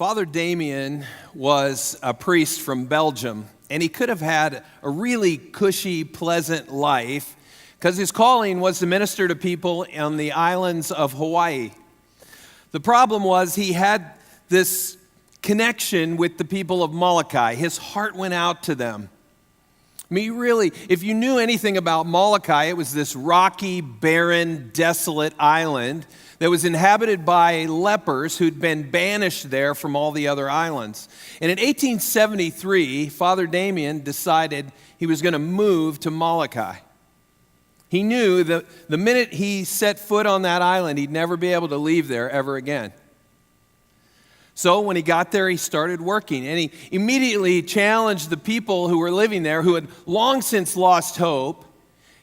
Father Damien was a priest from Belgium, and he could have had a really cushy, pleasant life because his calling was to minister to people on the islands of Hawaii. The problem was he had this connection with the people of Molokai. His heart went out to them. I mean, really, if you knew anything about Molokai, it was this rocky, barren, desolate island that was inhabited by lepers who'd been banished there from all the other islands. And in 1873, Father Damien decided he was going to move to Molokai. He knew that the minute he set foot on that island, he'd never be able to leave there ever again. So when he got there, he started working, and he immediately challenged the people who were living there, who had long since lost hope.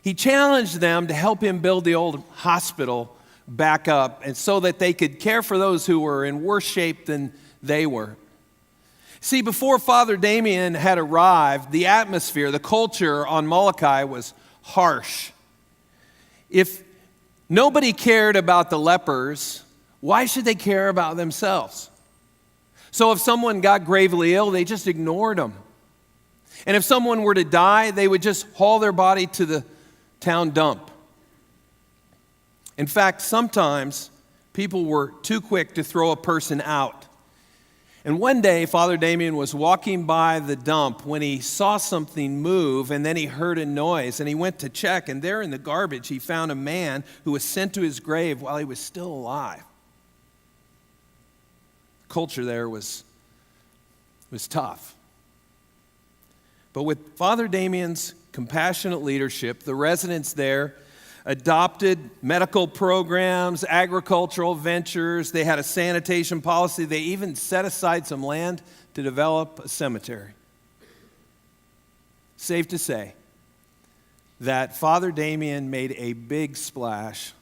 He challenged them to help him build the old hospital back up, and so that they could care for those who were in worse shape than they were. See, before Father Damien had arrived, the atmosphere, the culture on Molokai was harsh. If nobody cared about the lepers, why should they care about themselves? So if someone got gravely ill, they just ignored them. And if someone were to die, they would just haul their body to the town dump. In fact, sometimes people were too quick to throw a person out. And one day, Father Damien was walking by the dump when he saw something move, and then he heard a noise, and he went to check, and there in the garbage, he found a man who was sent to his grave while he was still alive. Culture there was tough. But with Father Damien's compassionate leadership, the residents there adopted medical programs, agricultural ventures. They had a sanitation policy. They even set aside some land to develop a cemetery. Safe to say that Father Damien made a big splash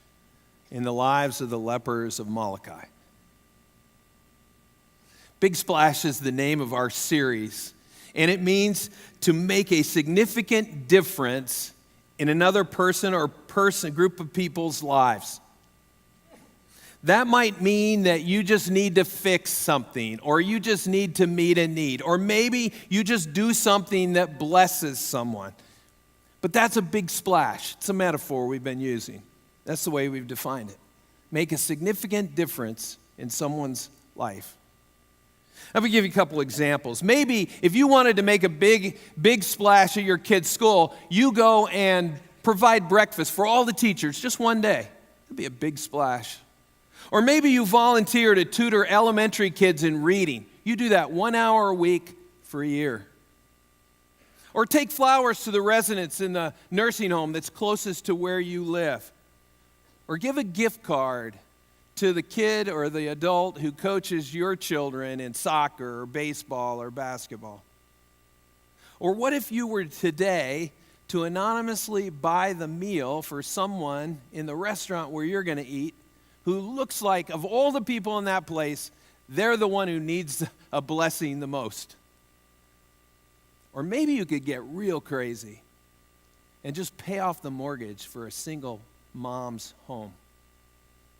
in the lives of the lepers of Molokai. Big Splash is the name of our series, and it means to make a significant difference in another person or group of people's lives. That might mean that you just need to fix something, or you just need to meet a need, or maybe you just do something that blesses someone. But that's a big splash. It's a metaphor we've been using. That's the way we've defined it. Make a significant difference in someone's life. Let me give you a couple examples. Maybe if you wanted to make a big splash at your kid's school, you go and provide breakfast for all the teachers just one day. That'd be a big splash. Or maybe you volunteer to tutor elementary kids in reading. You do that 1 hour a week for a year. Or take flowers to the residents in the nursing home that's closest to where you live. Or give a gift card to the kid or the adult who coaches your children in soccer or baseball or basketball. Or what if you were today to anonymously buy the meal for someone in the restaurant where you're going to eat who looks like, of all the people in that place, they're the one who needs a blessing the most? Or maybe you could get real crazy and just pay off the mortgage for a single mom's home.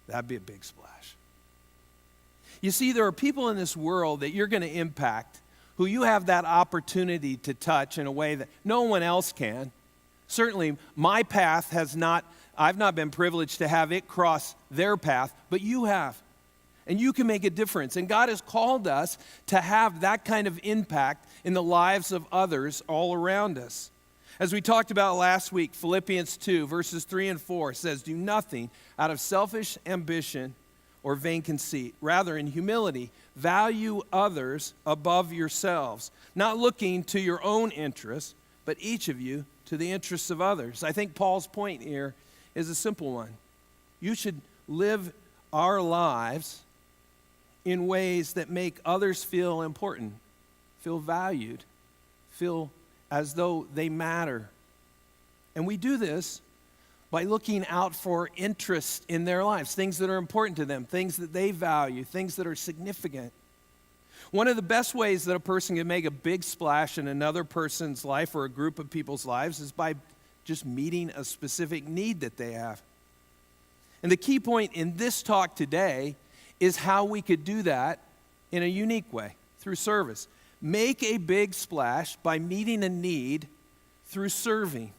That'd be a big splash. You see, there are people in this world that you're going to impact who you have that opportunity to touch in a way that no one else can. Certainly, my path I've not been privileged to have it cross their path, but you have. And you can make a difference. And God has called us to have that kind of impact in the lives of others all around us. As we talked about last week, Philippians 2, verses 3 and 4 says, "Do nothing out of selfish ambition or vain conceit. Rather, in humility, value others above yourselves, not looking to your own interests, but each of you to the interests of others." I think Paul's point here is a simple one. You should live our lives in ways that make others feel important, feel valued, feel as though they matter. And we do this by looking out for interest in their lives, things that are important to them, things that they value, things that are significant. One of the best ways that a person can make a big splash in another person's life or a group of people's lives is by just meeting a specific need that they have. And the key point in this talk today is how we could do that in a unique way, through service. Make a big splash by meeting a need through serving.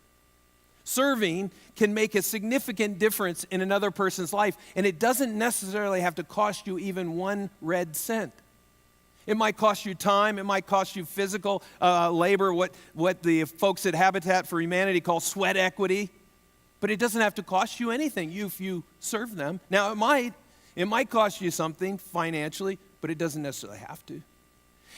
Serving can make a significant difference in another person's life, and it doesn't necessarily have to cost you even 1 red cent. It might cost you time, it might cost you physical labor, what the folks at Habitat for Humanity call sweat equity, but it doesn't have to cost you anything if you serve them. Now, it might cost you something financially, but it doesn't necessarily have to.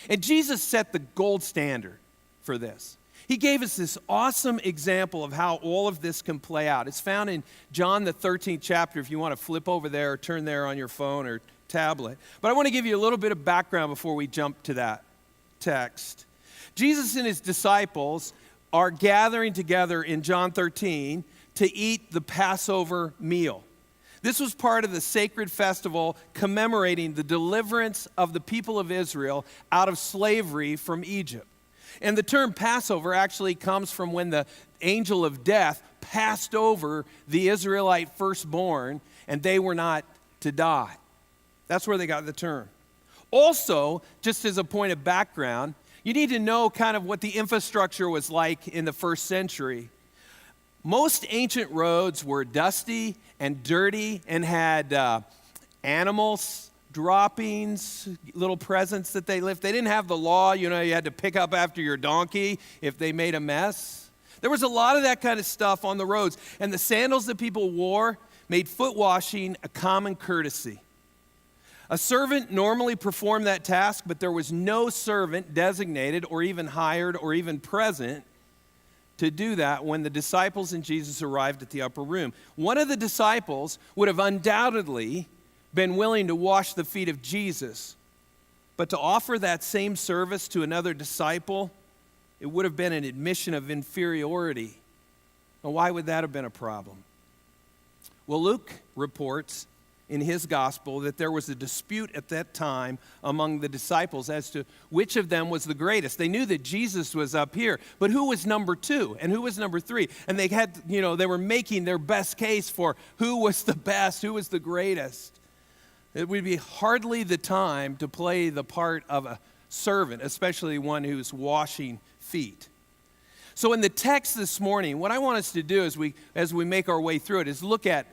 And Jesus set the gold standard for this. He gave us this awesome example of how all of this can play out. It's found in John, the 13th chapter, if you want to flip over there or turn there on your phone or tablet. But I want to give you a little bit of background before we jump to that text. Jesus and his disciples are gathering together in John 13 to eat the Passover meal. This was part of the sacred festival commemorating the deliverance of the people of Israel out of slavery from Egypt. And the term Passover actually comes from when the angel of death passed over the Israelite firstborn, and they were not to die. That's where they got the term. Also, just as a point of background, you need to know kind of what the infrastructure was like in the first century. Most ancient roads were dusty and dirty and had animals, droppings, little presents that they left. They didn't have the law, you had to pick up after your donkey if they made a mess. There was a lot of that kind of stuff on the roads. And the sandals that people wore made foot washing a common courtesy. A servant normally performed that task, but there was no servant designated or even hired or even present to do that when the disciples and Jesus arrived at the upper room. One of the disciples would have undoubtedly been willing to wash the feet of Jesus, but to offer that same service to another disciple, it would have been an admission of inferiority. Now, why would that have been a problem? Well, Luke reports in his gospel that there was a dispute at that time among the disciples as to which of them was the greatest. They knew that Jesus was up here, but who was number 2 and who was number 3? And they had, they were making their best case for who was the best, who was the greatest. It would be hardly the time to play the part of a servant, especially one who's washing feet. So in the text this morning, what I want us to do as we make our way through it is look at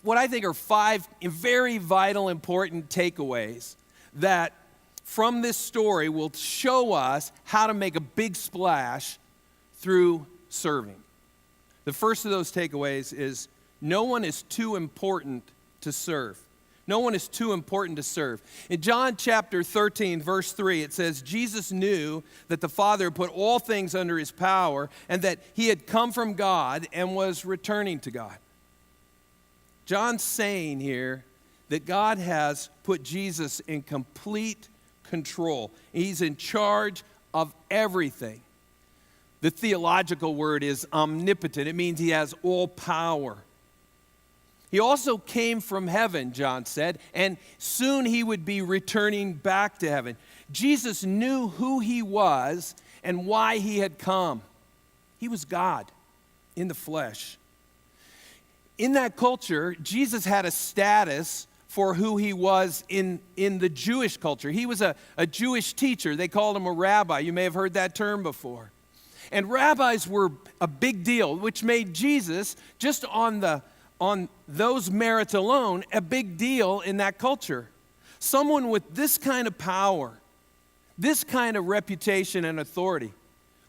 what I think are 5 very vital, important takeaways that from this story will show us how to make a big splash through serving. The first of those takeaways is no one is too important to serve. No one is too important to serve. In John chapter 13, verse 3, it says, Jesus knew that the Father put all things under his power and that he had come from God and was returning to God. John's saying here that God has put Jesus in complete control. He's in charge of everything. The theological word is omnipotent. It means he has all power. He also came from heaven, John said, and soon he would be returning back to heaven. Jesus knew who he was and why he had come. He was God in the flesh. In that culture, Jesus had a status for who he was in the Jewish culture. He was a Jewish teacher. They called him a rabbi. You may have heard that term before. And rabbis were a big deal, which made Jesus, just on those merits alone, a big deal in that culture. Someone with this kind of power, this kind of reputation and authority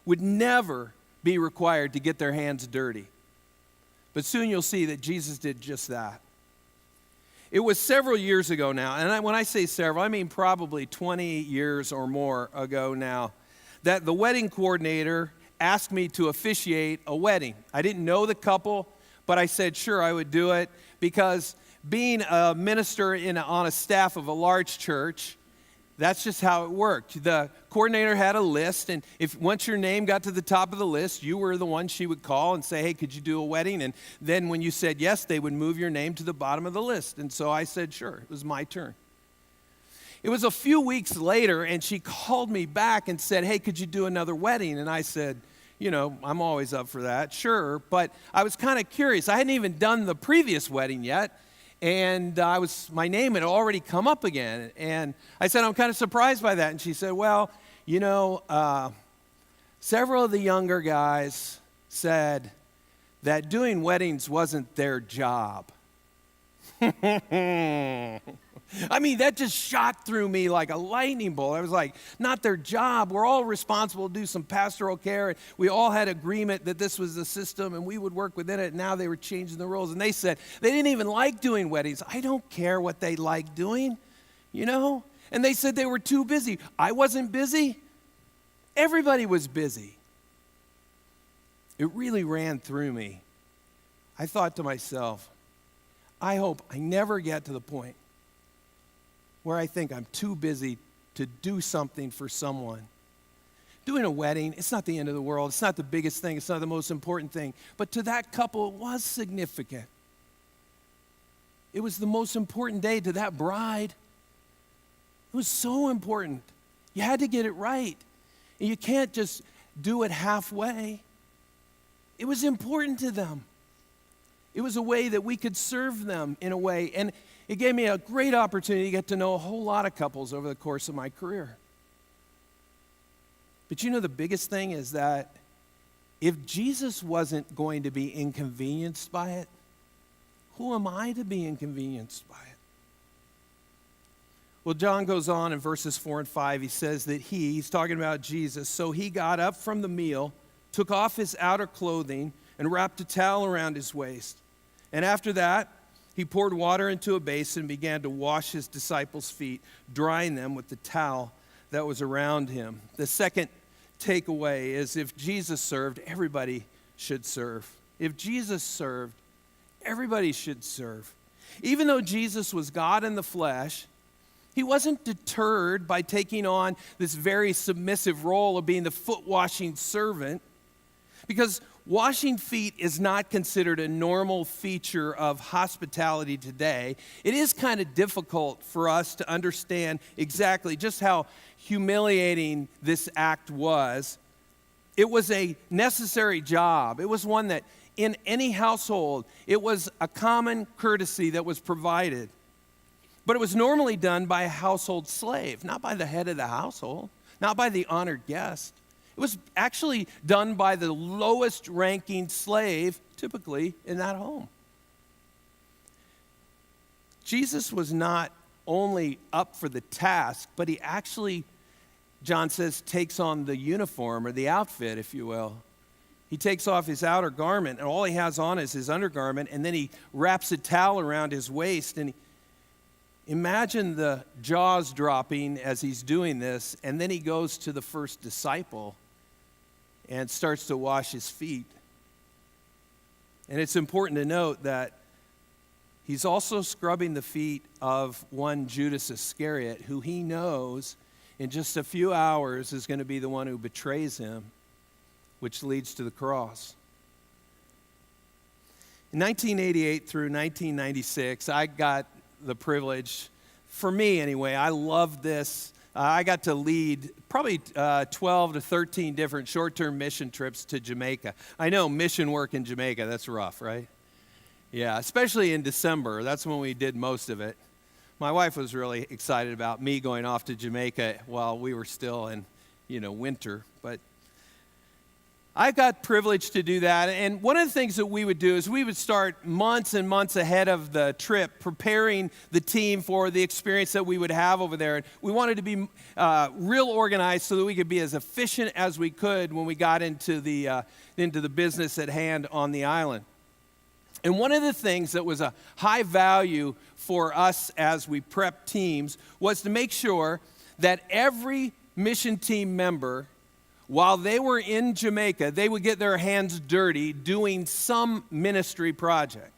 would never be required to get their hands dirty. But soon you'll see that Jesus did just that. It was several years ago now, and when I say several, I mean probably 20 years or more ago now, that the wedding coordinator asked me to officiate a wedding. I didn't know the couple, but I said sure I would do it because being a minister on a staff of a large church, that's just how it worked. The coordinator had a list, and once your name got to the top of the list, you were the one she would call and say, hey, could you do a wedding? And then when you said yes, they would move your name to the bottom of the list. And so I said, sure, it was my turn. It was a few weeks later, and she called me back and said, hey, could you do another wedding? And I said, I'm always up for that, sure. But I was kind of curious. I hadn't even done the previous wedding yet. And my name had already come up again. And I said, I'm kind of surprised by that. And she said, well, several of the younger guys said that doing weddings wasn't their job. I mean, that just shot through me like a lightning bolt. I was like, not their job. We're all responsible to do some pastoral care. And we all had agreement that this was the system and we would work within it. Now they were changing the rules. And they said they didn't even like doing weddings. I don't care what they like doing, And they said they were too busy. I wasn't busy. Everybody was busy. It really ran through me. I thought to myself, I hope I never get to the point where I think I'm too busy to do something for someone. Doing a wedding, it's not the end of the world. It's not the biggest thing. It's not the most important thing. But to that couple, it was significant. It was the most important day to that bride. It was so important. You had to get it right. And you can't just do it halfway. It was important to them. It was a way that we could serve them in a way. And it gave me a great opportunity to get to know a whole lot of couples over the course of my career. But the biggest thing is that if Jesus wasn't going to be inconvenienced by it, who am I to be inconvenienced by it? Well, John goes on in verses 4 and 5. He says that he's talking about Jesus. So he got up from the meal, took off his outer clothing, and wrapped a towel around his waist. And after that, he poured water into a basin and began to wash his disciples' feet, drying them with the towel that was around him. The second takeaway is if Jesus served, everybody should serve. If Jesus served, everybody should serve. Even though Jesus was God in the flesh, he wasn't deterred by taking on this very submissive role of being the foot-washing servant, because washing feet is not considered a normal feature of hospitality today. It is kind of difficult for us to understand exactly just how humiliating this act was. It was a necessary job. It was one that in any household, it was a common courtesy that was provided. But it was normally done by a household slave, not by the head of the household, not by the honored guest. It was actually done by the lowest ranking slave, typically in that home. Jesus was not only up for the task, but he actually, John says, takes on the uniform or the outfit, if you will. He takes off his outer garment, and all he has on is his undergarment, and then he wraps a towel around his waist. And imagine the jaws dropping as he's doing this, and then he goes to the first disciple and starts to wash his feet. And it's important to note that he's also scrubbing the feet of one Judas Iscariot, who he knows in just a few hours is going to be the one who betrays him, which leads to the cross. In 1988 through 1996, I got the privilege, for me anyway, I loved this. I got to lead probably 12 to 13 different short-term mission trips to Jamaica. I know mission work in Jamaica, that's rough, right? Yeah, especially in December. That's when we did most of it. My wife was really excited about me going off to Jamaica while we were still in, winter. But I got privileged to do that. And one of the things that we would do is we would start months and months ahead of the trip preparing the team for the experience that we would have over there. And we wanted to be real organized so that we could be as efficient as we could when we got into the business at hand on the island. And one of the things that was a high value for us as we prepped teams was to make sure that every mission team member, while they were in Jamaica, they would get their hands dirty doing some ministry project.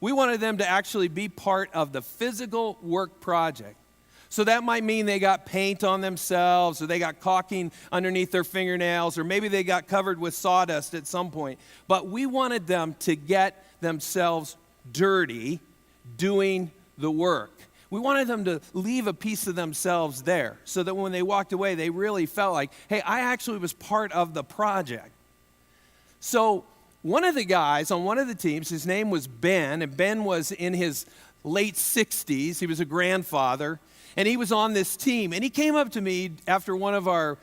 We wanted them to actually be part of the physical work project. So that might mean they got paint on themselves, or they got caulking underneath their fingernails, or maybe they got covered with sawdust at some point. But we wanted them to get themselves dirty doing the work. We wanted them to leave a piece of themselves there so that when they walked away, they really felt like, hey, I actually was part of the project. So one of the guys on one of the teams, his name was Ben, and Ben was in his late 60s. He was a grandfather, and he was on this team. And he came up to me after one of our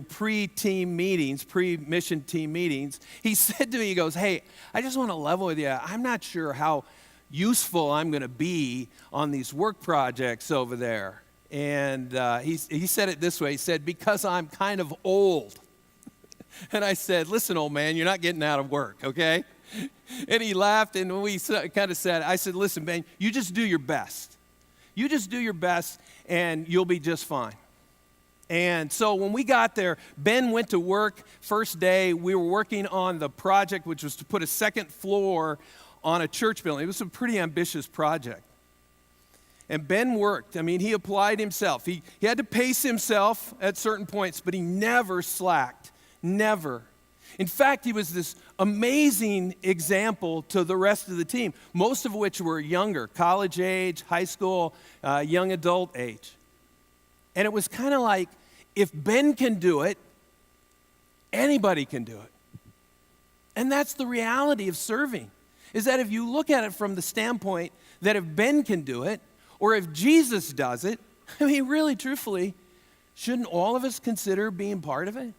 pre-team meetings, pre-mission team meetings. He said to me, he goes, "Hey, I just want to level with you. I'm not sure how useful I'm going to be on these work projects over there." And he said it this way. He said, "Because I'm kind of old." And I said, "Listen, old man, you're not getting out of work, okay?" And he laughed, and we kind of said, I said, "Listen, Ben, you just do your best. You just do your best, and you'll be just fine." And so when we got there, Ben went to work. First day, we were working on the project, which was to put a second floor on a church building. It was a pretty ambitious project. And Ben worked. I mean, he applied himself. He had to pace himself at certain points, but he never slacked. Never. In fact, he was this amazing example to the rest of the team, most of which were younger, college age, high school, young adult age. And it was kind of like, if Ben can do it, anybody can do it. And that's the reality of serving, is that if you look at it from the standpoint that if Ben can do it, or if Jesus does it, I mean, really, truthfully, shouldn't all of us consider being part of it?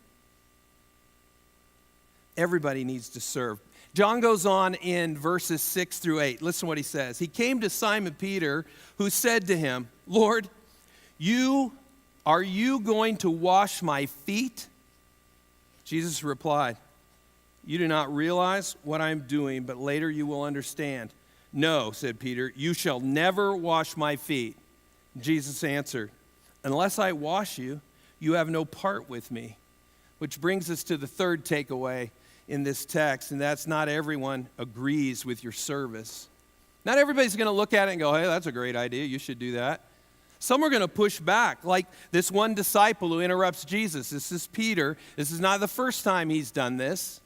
Everybody needs to serve. John goes on in verses 6 through 8. Listen what he says. He came to Simon Peter, who said to him, "Lord, are you going to wash my feet?" Jesus replied, "You do not realize what I'm doing, but later you will understand." "No," said Peter, "you shall never wash my feet." Jesus answered, "Unless I wash you, you have no part with me." Which brings us to the third takeaway in this text, and that's not everyone agrees with your service. Not everybody's going to look at it and go, "Hey, that's a great idea. You should do that." Some are going to push back, like this one disciple who interrupts Jesus. This is Peter. This is not the first time he's done this.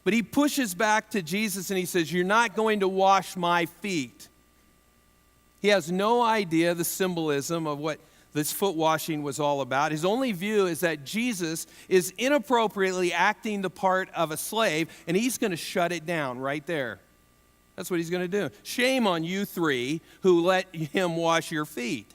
But he pushes back to Jesus and he says, "You're not going to wash my feet." He has no idea the symbolism of what this foot washing was all about. His only view is that Jesus is inappropriately acting the part of a slave, and he's going to shut it down right there. That's what he's going to do. Shame on you three who let him wash your feet.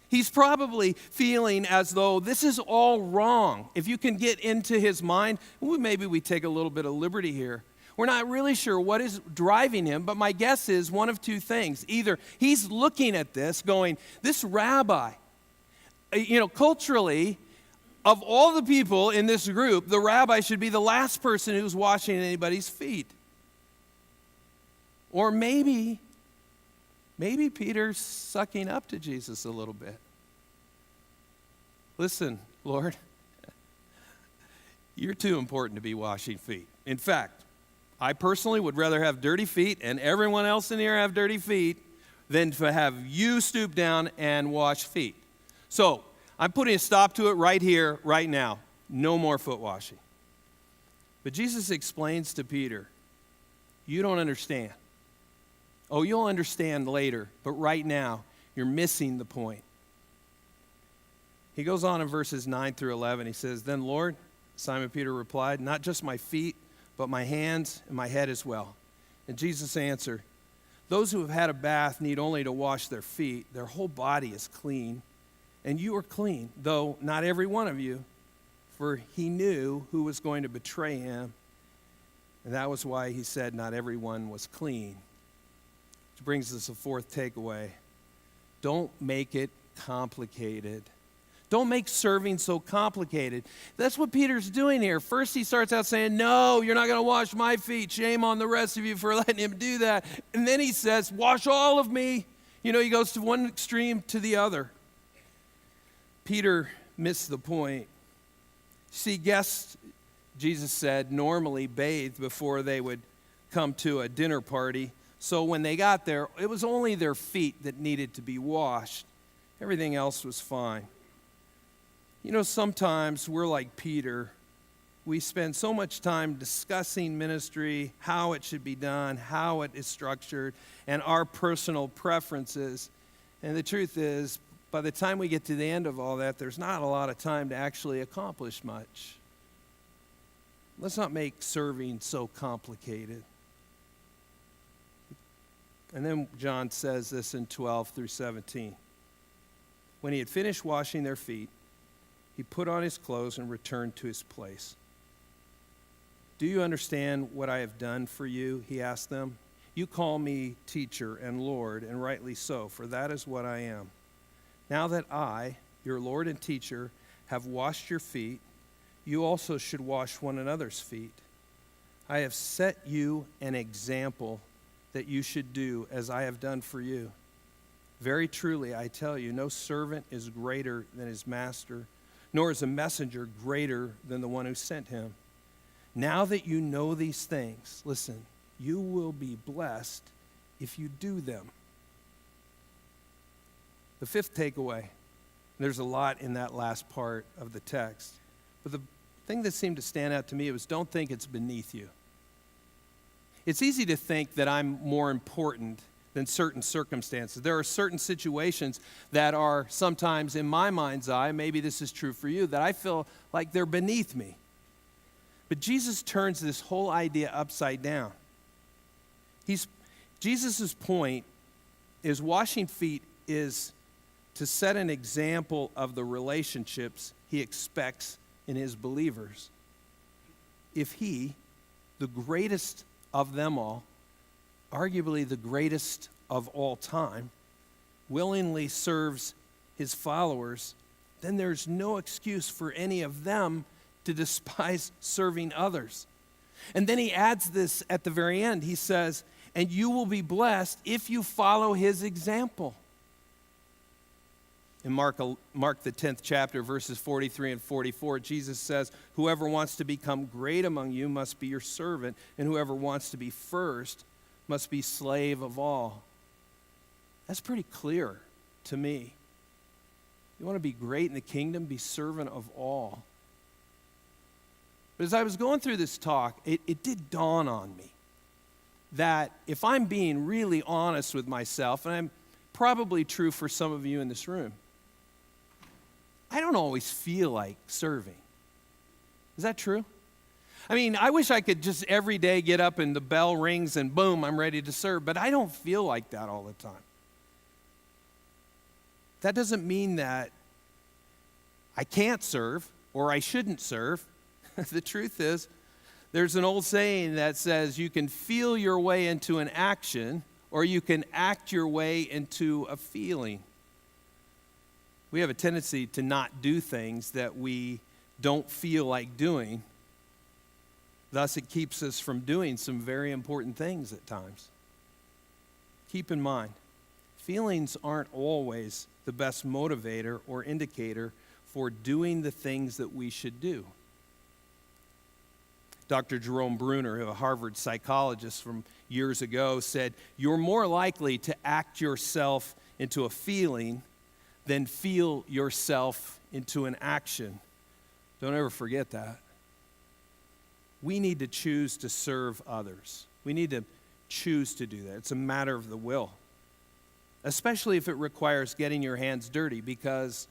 He's probably feeling as though this is all wrong. If you can get into his mind, maybe we take a little bit of liberty here. We're not really sure what is driving him, but my guess is one of two things. Either he's looking at this going, this rabbi, culturally, of all the people in this group, the rabbi should be the last person who's washing anybody's feet. Or maybe Peter's sucking up to Jesus a little bit. "Listen, Lord, you're too important to be washing feet. In fact, I personally would rather have dirty feet and everyone else in here have dirty feet than to have you stoop down and wash feet. So I'm putting a stop to it right here, right now. No more foot washing." But Jesus explains to Peter, "You don't understand. Oh, you'll understand later, but right now, you're missing the point." He goes on in verses 9 through 11. He says, "Then, Lord," Simon Peter replied, "not just my feet, but my hands and my head as well." And Jesus answered, "Those who have had a bath need only to wash their feet. Their whole body is clean. And you are clean, though not every one of you." For he knew who was going to betray him. And that was why he said not everyone was clean. Which brings us to a fourth takeaway. Don't make it complicated. Don't make serving so complicated. That's what Peter's doing here. First he starts out saying, "No, you're not going to wash my feet. Shame on the rest of you for letting him do that." And then he says, "Wash all of me." He goes to one extreme to the other. Peter missed the point. See, guests, Jesus said, normally bathed before they would come to a dinner party. So when they got there, it was only their feet that needed to be washed. Everything else was fine. Sometimes we're like Peter. We spend so much time discussing ministry, how it should be done, how it is structured, and our personal preferences. And the truth is, by the time we get to the end of all that, there's not a lot of time to actually accomplish much. Let's not make serving so complicated. And then John says this in 12 through 17. When he had finished washing their feet, he put on his clothes and returned to his place. Do you understand what I have done for you? He asked them. You call me teacher and Lord, and rightly so, for that is what I am. Now that I, your Lord and teacher, have washed your feet, you also should wash one another's feet. I have set you an example that you should do as I have done for you. Very truly, I tell you, no servant is greater than his master, nor is a messenger greater than the one who sent him. Now that you know these things, listen, you will be blessed if you do them. The fifth takeaway, there's a lot in that last part of the text, but the thing that seemed to stand out to me was don't think it's beneath you. It's easy to think that I'm more important than certain circumstances. There are certain situations that are sometimes in my mind's eye, maybe this is true for you, that I feel like they're beneath me. But Jesus turns this whole idea upside down. Jesus' point is washing feet is to set an example of the relationships he expects in his believers. If he, the greatest of them all, arguably the greatest of all time, willingly serves his followers, then there's no excuse for any of them to despise serving others. And then he adds this at the very end. He says, and you will be blessed if you follow his example. In Mark the 10th chapter, verses 43 and 44, Jesus says, whoever wants to become great among you must be your servant, and whoever wants to be first must be slave of all. That's pretty clear to me. You want to be great in the kingdom, be servant of all. But as I was going through this talk, it did dawn on me that if I'm being really honest with myself, and I'm probably true for some of you in this room, I don't always feel like serving. Is that true? I mean, I wish I could just every day get up and the bell rings and boom, I'm ready to serve, but I don't feel like that all the time. That doesn't mean that I can't serve or I shouldn't serve. The truth is, there's an old saying that says you can feel your way into an action or you can act your way into a feeling. We have a tendency to not do things that we don't feel like doing. Thus, it keeps us from doing some very important things at times. Keep in mind, feelings aren't always the best motivator or indicator for doing the things that we should do. Dr. Jerome Bruner, a Harvard psychologist from years ago, said, you're more likely to act yourself into a feeling than feel yourself into an action. Don't ever forget that. We need to choose to serve others. We need to choose to do that. It's a matter of the will, especially if it requires getting your hands dirty, because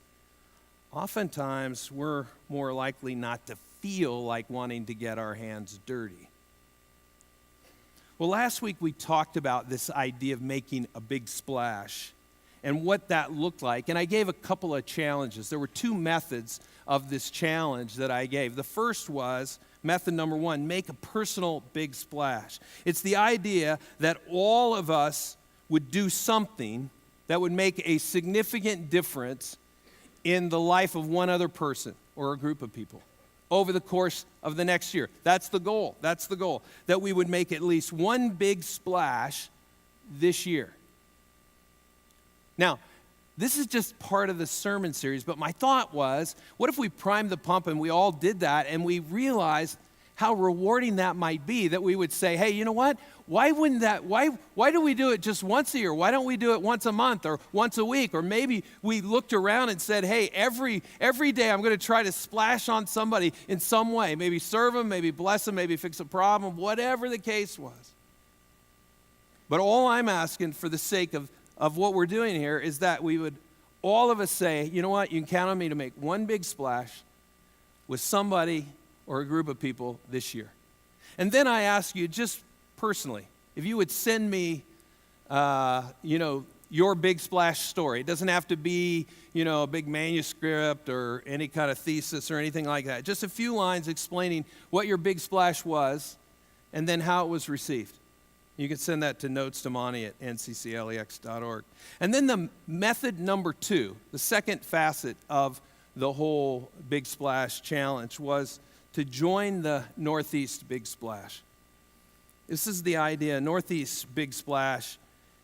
oftentimes we're more likely not to feel like wanting to get our hands dirty. Well, last week we talked about this idea of making a big splash and what that looked like. And I gave a couple of challenges. There were two methods of this challenge that I gave. The first was method number one, make a personal big splash. It's the idea that all of us would do something that would make a significant difference in the life of one other person or a group of people over the course of the next year. That's the goal. That's the goal. That we would make at least one big splash this year. Now, this is just part of the sermon series, but my thought was, what if we primed the pump and we all did that and we realized how rewarding that might be, that we would say, hey, you know what? Why do we do it just once a year? Why don't we do it once a month or once a week? Or maybe we looked around and said, hey, every day I'm going to try to splash on somebody in some way. Maybe serve them, maybe bless them, maybe fix a problem, whatever the case was. But all I'm asking for the sake of what we're doing here is that we would all of us say, you know what, you can count on me to make one big splash with somebody or a group of people this year. And then I ask you just personally, if you would send me your big splash story. It doesn't have to be, a big manuscript or any kind of thesis or anything like that. Just a few lines explaining what your big splash was and then how it was received. You can send that to notes to Monte at ncclex.org. And then the method number 2, the second facet of the whole Big Splash Challenge, was to join the Northeast Big Splash. This is the idea. Northeast Big Splash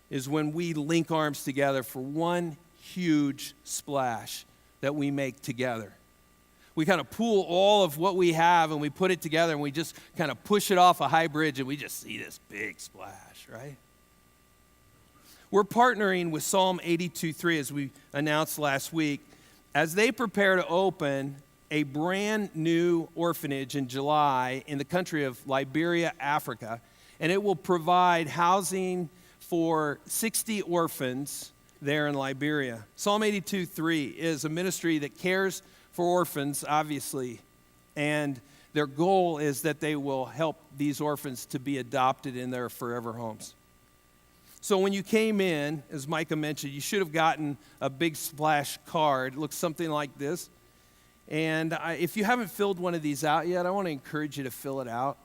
is when we link arms together for one huge splash that we make together. We kind of pool all of what we have and we put it together and we just kind of push it off a high bridge and we just see this big splash, right? We're partnering with Psalm 82:3, as we announced last week, as they prepare to open a brand new orphanage in July in the country of Liberia, Africa, and it will provide housing for 60 orphans there in Liberia. Psalm 82:3 is a ministry that cares for orphans, obviously, and their goal is that they will help these orphans to be adopted in their forever homes. So when you came in, as Micah mentioned, you should have gotten a Big Splash card. It looks something like this. And if you haven't filled one of these out yet, I want to encourage you to fill it out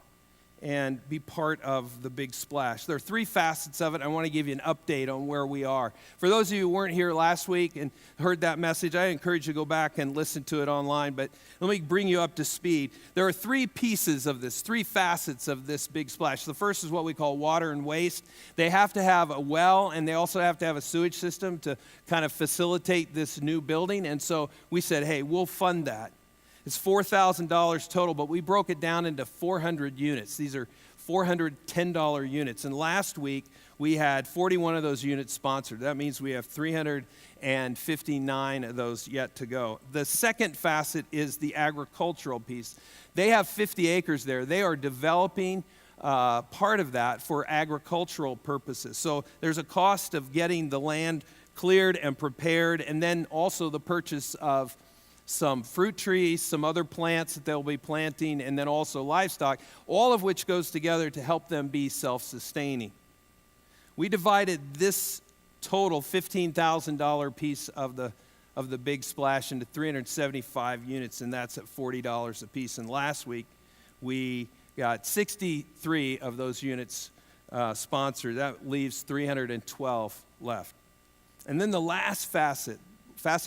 and be part of the Big Splash. There are 3 facets of it. I want to give you an update on where we are. For those of you who weren't here last week and heard that message, I encourage you to go back and listen to it online, but let me bring you up to speed. There are 3 pieces of this, 3 facets of this Big Splash. The first is what we call water and waste. They have to have a well, and they also have to have a sewage system to kind of facilitate this new building, and so we said, hey, we'll fund that. It's $4,000 total, but we broke it down into 400 units. These are $410 units. And last week, we had 41 of those units sponsored. That means we have 359 of those yet to go. The second facet is the agricultural piece. They have 50 acres there. They are developing part of that for agricultural purposes. So there's a cost of getting the land cleared and prepared, and then also the purchase of some fruit trees, some other plants that they'll be planting, and then also livestock, all of which goes together to help them be self-sustaining. We divided this total $15,000 piece of the Big Splash into 375 units, and that's at $40 a piece. And last week, we got 63 of those units sponsored. That leaves 312 left. And then the last facet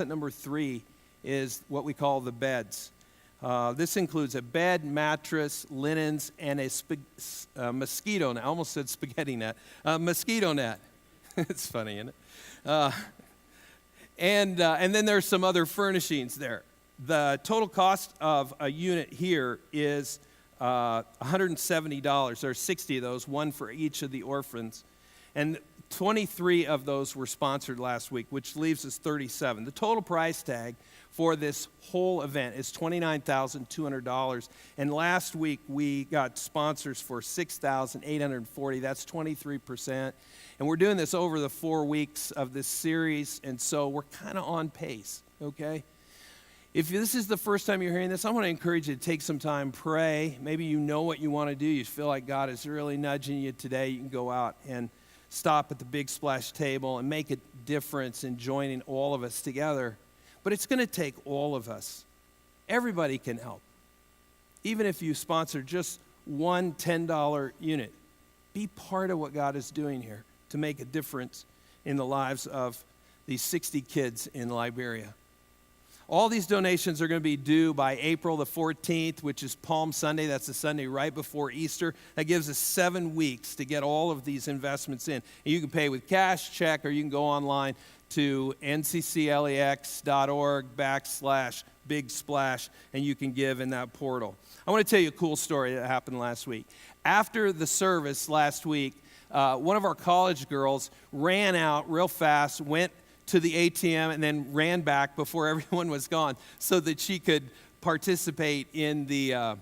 number 3, is what we call the beds. This includes a bed, mattress, linens, and a mosquito net. I almost said spaghetti net. Mosquito net. It's funny, isn't it? And then there's some other furnishings there. The total cost of a unit here is $170. There are 60 of those, one for each of the orphans. And 23 of those were sponsored last week, which leaves us 37. The total price tag for this whole event is $29,200. And last week, we got sponsors for $6,840. That's 23%. And we're doing this over the 4 weeks of this series, and so we're kind of on pace, okay? If this is the first time you're hearing this, I want to encourage you to take some time, pray. Maybe you know what you want to do. You feel like God is really nudging you today. You can go out and stop at the Big Splash table and make a difference in joining all of us together. But it's going to take all of us. Everybody can help. Even if you sponsor just one $10 unit, be part of what God is doing here to make a difference in the lives of these 60 kids in Liberia. All these donations are going to be due by April the 14th, which is Palm Sunday. That's the Sunday right before Easter. That gives us 7 weeks to get all of these investments in. And you can pay with cash, check, or you can go online to ncclex.org/Big Splash, and you can give in that portal. I want to tell you a cool story that happened last week. After the service last week, one of our college girls ran out real fast, went to the ATM, and then ran back before everyone was gone so that she could participate in the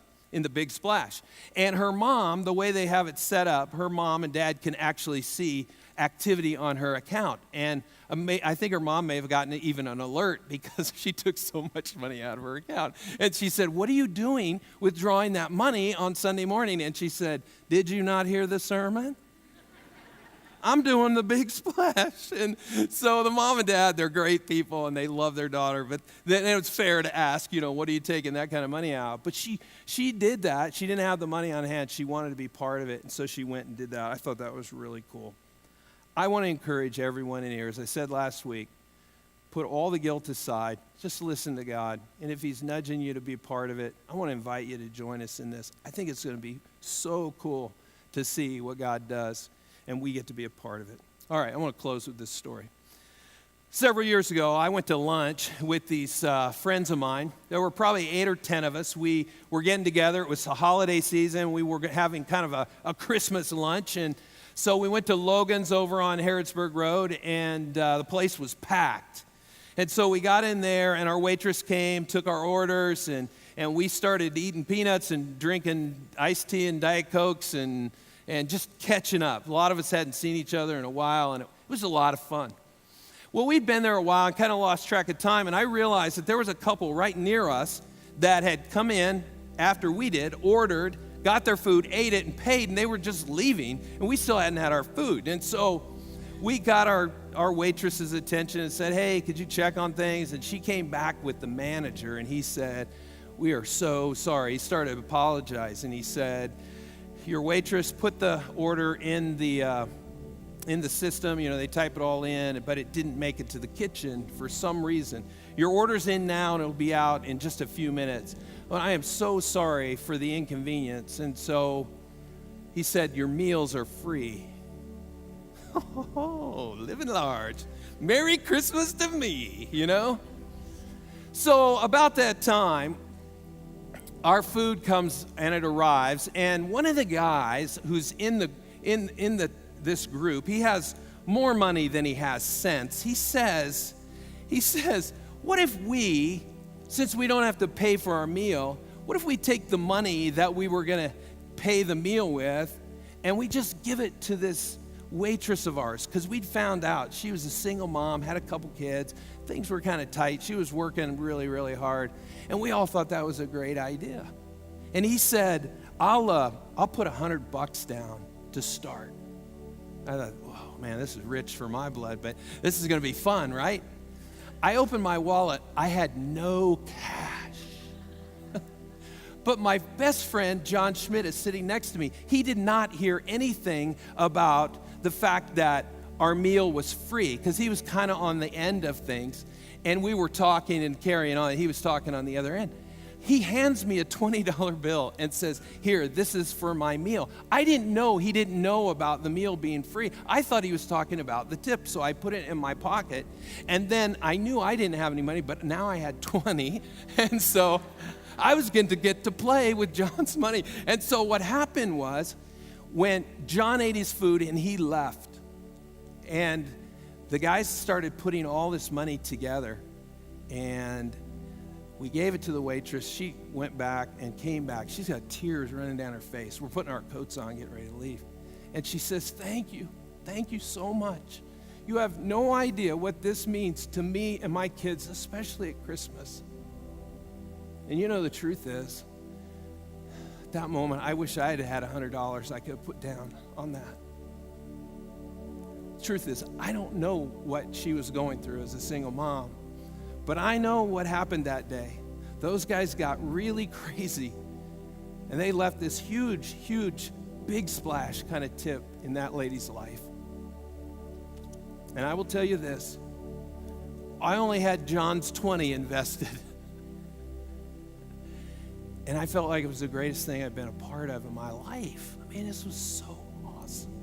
Big Splash. And her mom, the way they have it set up, her mom and dad can actually see activity on her account. And I think her mom may have gotten even an alert because she took so much money out of her account. And she said, "What are you doing withdrawing that money on Sunday morning?" And she said, "Did you not hear the sermon?" I'm doing the big splash. And so the mom and dad, they're great people, and they love their daughter. But then it was fair to ask, what are you taking that kind of money out? But she did that. She didn't have the money on hand. She wanted to be part of it, and so she went and did that. I thought that was really cool. I want to encourage everyone in here, as I said last week, put all the guilt aside. Just listen to God. And if he's nudging you to be part of it, I want to invite you to join us in this. I think it's going to be so cool to see what God does, and we get to be a part of it. All right, I want to close with this story. Several years ago, I went to lunch with these friends of mine. There were probably 8 or 10 of us. We were getting together. It was the holiday season. We were having kind of a Christmas lunch, and so we went to Logan's over on Harrodsburg Road, and the place was packed. And so we got in there, and our waitress came, took our orders, and we started eating peanuts and drinking iced tea and Diet Cokes and just catching up. A lot of us hadn't seen each other in a while, and it was a lot of fun. Well, we'd been there a while and kind of lost track of time, and I realized that there was a couple right near us that had come in after we did, ordered, got their food, ate it, and paid, and they were just leaving, and we still hadn't had our food. And so we got our waitress's attention and said, hey, could you check on things? And she came back with the manager, and he said, we are so sorry. He started apologizing. He said, your waitress put the order in the system. They type it all in, but it didn't make it to the kitchen for some reason. Your order's in now, and it'll be out in just a few minutes. Well, I am so sorry for the inconvenience. And so he said, your meals are free. Oh, living large. Merry Christmas to me, So about that time, our food comes and it arrives, and one of the guys who's in this group, he has more money than he has sense. He says, what if we, since we don't have to pay for our meal, what if we take the money that we were going to pay the meal with, and we just give it to this waitress of ours? Because we'd found out she was a single mom, had a couple kids, things were kind of tight. She was working really, really hard, and we all thought that was a great idea. And he said, I'll put $100 down to start. I thought, oh man, this is rich for my blood, but this is going to be fun, right? I opened my wallet. I had no cash. But my best friend, John Schmidt, is sitting next to me. He did not hear anything about the fact that our meal was free, because he was kind of on the end of things, and we were talking and carrying on. He was talking on the other end. He hands me a $20 bill and says, here, this is for my meal. I didn't know he didn't know about the meal being free. I thought he was talking about the tip, so I put it in my pocket, and then I knew I didn't have any money, but now I had 20, and so I was going to get to play with John's money. And so what happened was, when John ate his food and he left, and the guys started putting all this money together, and we gave it to the waitress. She went back and came back. She's got tears running down her face. We're putting our coats on, getting ready to leave. And she says, thank you so much. You have no idea what this means to me and my kids, especially at Christmas. And the truth is, at that moment, I wish I had $100 I could have put down on that. The truth is, I don't know what she was going through as a single mom, but I know what happened that day. Those guys got really crazy, and they left this huge, huge, big splash kind of tip in that lady's life. And I will tell you this, I only had John's 20 invested. And I felt like it was the greatest thing I've been a part of in my life. I mean, this was so awesome.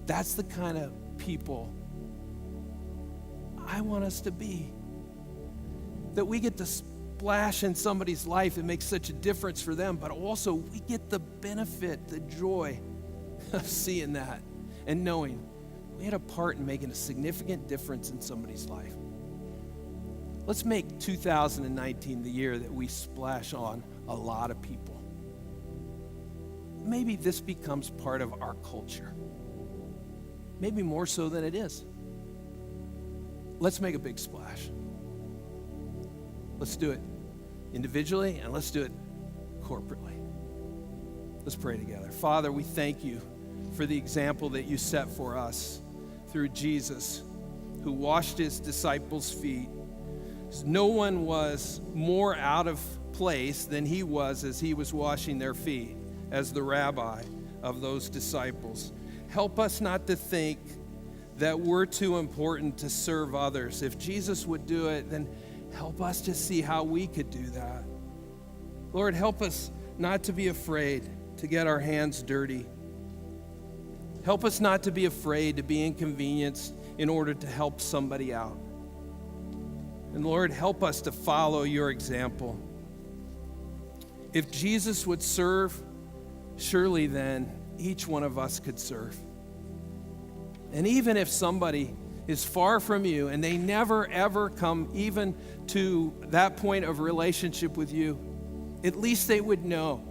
That's the kind of people I want us to be. That we get to splash in somebody's life and make such a difference for them, but also we get the benefit, the joy of seeing that and knowing we had a part in making a significant difference in somebody's life. Let's make 2019 the year that we splash on a lot of people. Maybe this becomes part of our culture. Maybe more so than it is. Let's make a big splash. Let's do it individually, and let's do it corporately. Let's pray together. Father, we thank you for the example that you set for us through Jesus, who washed his disciples' feet. No one was more out of place than he was as he was washing their feet as the rabbi of those disciples. Help us not to think that we're too important to serve others. If Jesus would do it, then help us to see how we could do that. Lord, help us not to be afraid to get our hands dirty. Help us not to be afraid to be inconvenienced in order to help somebody out. And Lord, help us to follow your example. If Jesus would serve, surely then each one of us could serve. And even if somebody is far from you and they never ever come even to that point of relationship with you, at least they would know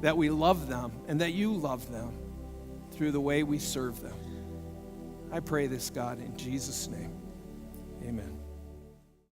that we love them and that you love them through the way we serve them. I pray this, God, in Jesus' name. Amen.